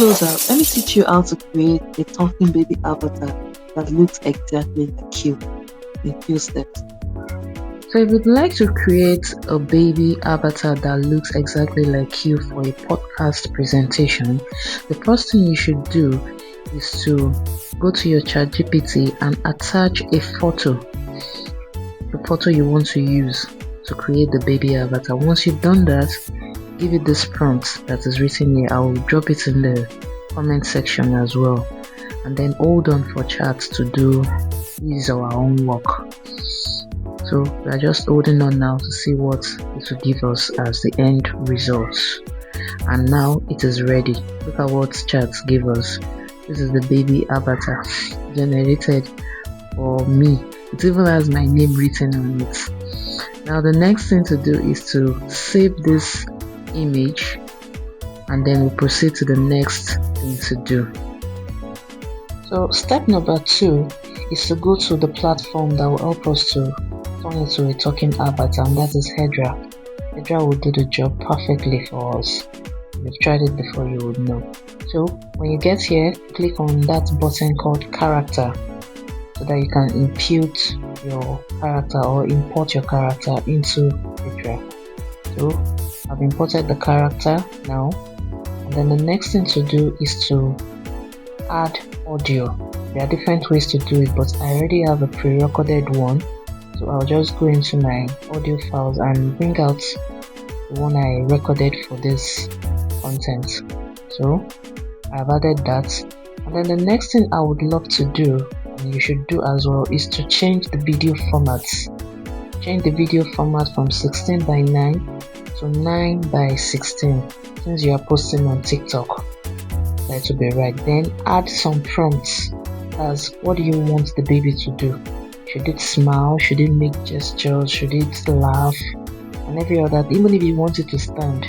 closer, let me teach you how to create a talking baby avatar that looks exactly like you in few steps. So if you'd like to create a baby avatar that looks exactly like you for a podcast presentation, the first thing you should do is to go to your ChatGPT and attach a photo, the photo you want to use to create the baby avatar. Once you've done that, give it this prompt that is written here. I will drop it in the comment section as well, and then hold on for chat to do this our own work. So we are just holding on now to see what it will give us as the end results. And now it is ready. Look at what chat gave us. This is the baby avatar generated for me. It even has my name written on it. Now the next thing to do is to save this image, and then we'll proceed to the next thing to do. So step number 2 is to go to the platform that will help us to turn into a talking avatar, and that is Hedra. Hedra will do the job perfectly for us. If you've tried it before, you would know. So when you get here, click on that button called character so that you can impute your character or import your character into Hedra. So I've imported the character now, and then the next thing to do is to add audio. There are different ways to do it, but I already have a pre-recorded one. So I'll just go into my audio files and bring out the one I recorded for this content. So I've added that, and then the next thing I would love to do, and you should do as well, is to change the video format. Change the video format from 16:9 to 9:16, since you are posting on TikTok. That will be right. Then add some prompts as what do you want the baby to do. Should it smile? Should it make gestures? Should it laugh? And every other. Even if you want it to stand,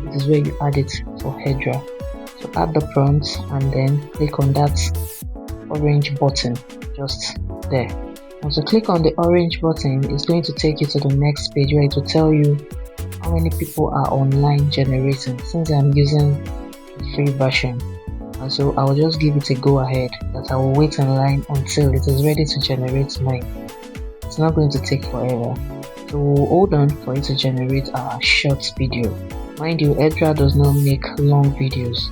this is where you add it for Hedra. So add the prompts and then click on that orange button just there. Once you click on the orange button, it's going to take you to the next page where it will tell you how many people are online generating, since I'm using the free version. And so I'll just give it a go ahead, that I will wait in line until it is ready to generate mine. It's not going to take forever, so we'll hold on for it to generate our short video. Mind you, Hedra does not make long videos.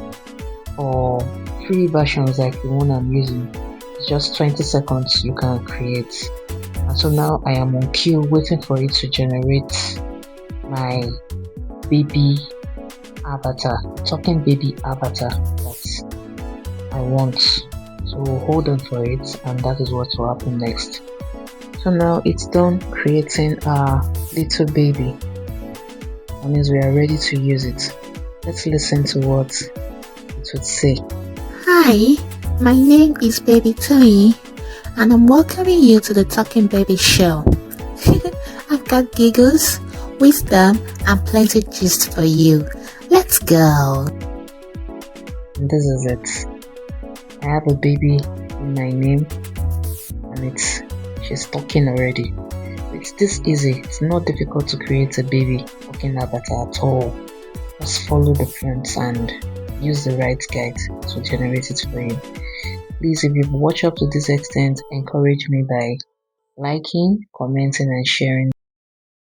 For free versions like the one I'm using, it's just 20 seconds you can create. And so now I am on queue waiting for it to generate my baby avatar, talking baby avatar that I want. So we'll hold on for it, and that is what will happen next. So now it's done creating our little baby. That means we are ready to use it. Let's listen to what it would say. Hi, my name is Baby Tony, and I'm welcoming you to the Talking Baby Show. I've got giggles, wisdom, and plenty gist for you. Let's go. And this is it. I have a baby in my name, and she's talking already. It's this easy. It's not difficult to create a baby talking avatar at all. Just follow the prompts and use the right guide to generate it for you. Please, if you've watched up to this extent, encourage me by liking, commenting, and sharing.